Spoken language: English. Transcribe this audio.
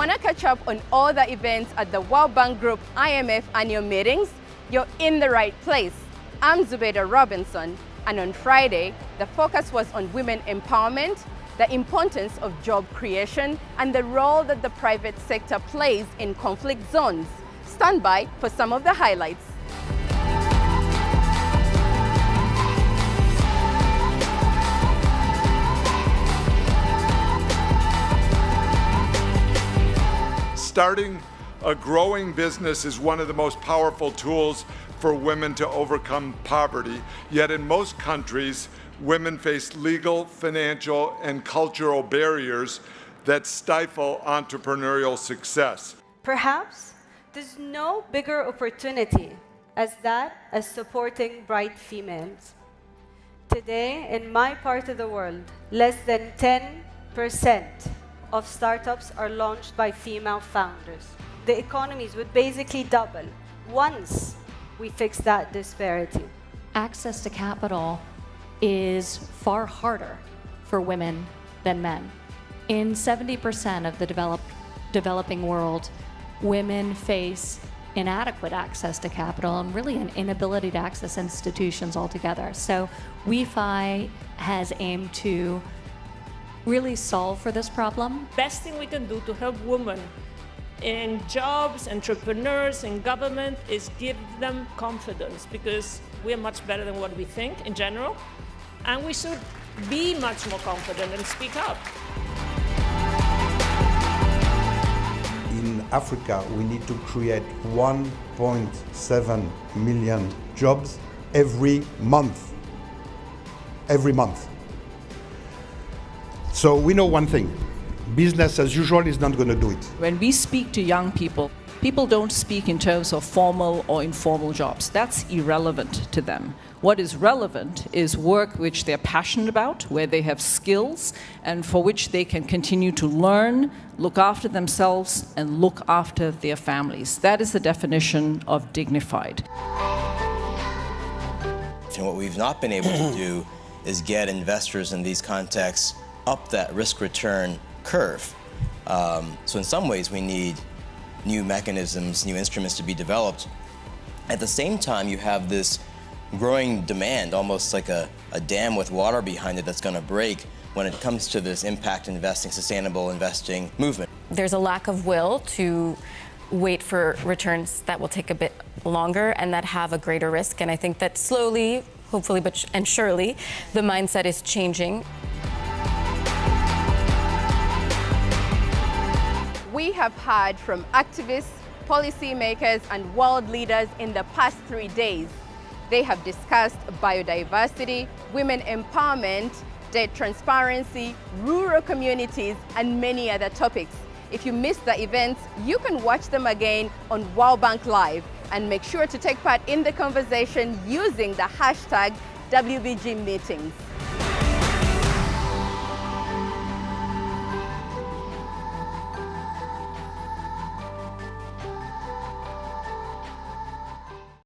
want to catch up on all the events at the World Bank Group IMF annual meetings, you're in the right place. I'm Zubeida Robinson, and on Friday, the focus was on women empowerment, the importance of job creation, and the role that the private sector plays in conflict zones. Stand by for some of the highlights. Starting a growing business is one of the most powerful tools for women to overcome poverty. Yet in most countries, women face legal, financial, and cultural barriers that stifle entrepreneurial success. Perhaps there's no bigger opportunity as supporting bright females. Today, in my part of the world, less than 10% of startups are launched by female founders. The economies would basically double once we fix that disparity. Access to capital is far harder for women than men. In 70% of the developing world, women face inadequate access to capital and really an inability to access institutions altogether. So WeFi has aimed to really solve for this problem. Best thing we can do to help women in jobs, entrepreneurs, in government is give them confidence, because we are much better than what we think in general, and we should be much more confident and speak up. In Africa, we need to create 1.7 million jobs every month. Every month. So we know one thing, business as usual is not going to do it. When we speak to young people, people don't speak in terms of formal or informal jobs. That's irrelevant to them. What is relevant is work which they're passionate about, where they have skills, and for which they can continue to learn, look after themselves, and look after their families. That is the definition of dignified. And what we've not been able to do is get investors in these contexts up that risk-return curve. So in some ways, we need new mechanisms, new instruments to be developed. At the same time, you have this growing demand, almost like a dam with water behind it that's going to break when it comes to this impact investing, sustainable investing movement. There's a lack of will to wait for returns that will take a bit longer and that have a greater risk. And I think that slowly, hopefully, and surely, the mindset is changing. We have heard from activists, policymakers, and world leaders in the past 3 days. They have discussed biodiversity, women empowerment, debt transparency, rural communities, and many other topics. If you missed the events, you can watch them again on World Bank Live, and make sure to take part in the conversation using the hashtag WBG Meetings.